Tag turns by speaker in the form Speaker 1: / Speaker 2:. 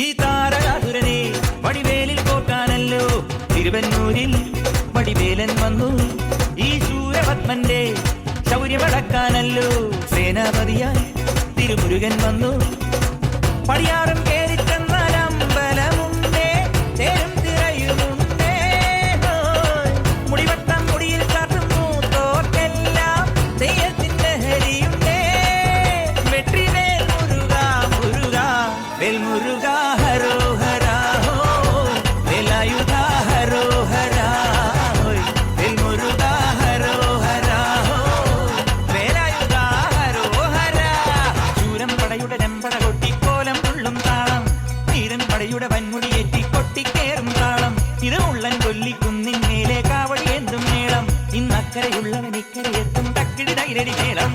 Speaker 1: ഈ താരകാസുരനെ വടിവേലിൽ പോക്കാനല്ലോ തിരുവന്നൂരിൽ വടിവേലൻ വന്നു. ഈ ശൂരപത്മന്റെ ശൗര്യമടക്കാനല്ലോ സേനാപതിയായി തിരുമുരുകൻ വന്നു. പടിയാറും കേറിച്ചെന്നാൽ അമ്പലമുണ്ടേ, ചേരും തിറയുമുണ്ടേ, മുടിവട്ടം മുടിയിൽ കാട്ടും മൂത്തോർക്കെല്ലാം തെയ്യത്തിന്റെ ഹരിയുണ്ടേ. വെട്രിവേൽ മുരുക മുരുക വേൽ മുരുക ഹരോഹരാ ഹോ, വേലായുധ ഹരോഹരാ ഹോയ്, വേൽ മുരുക ഹരോഹരാ ഹോ, വേലായുധ ഹരോഹരാ. ശൂരം പടയുടെ രമ്പട കൊട്ടിക്കോലം ഉള്ളും താളം, തീരൻ പടയുടെ വൻമുടിയേറ്റി കൊട്ടിക്കേറും താളം. ഇത് ഉള്ളൻ കൊല്ലിക്കുന്നിൻ മേലെ കാവടി എന്തും മേളം, ഇന്നക്കരയുള്ളവൻ ഇക്കരയെത്തും തക്കിടി തൈരടി മേളം.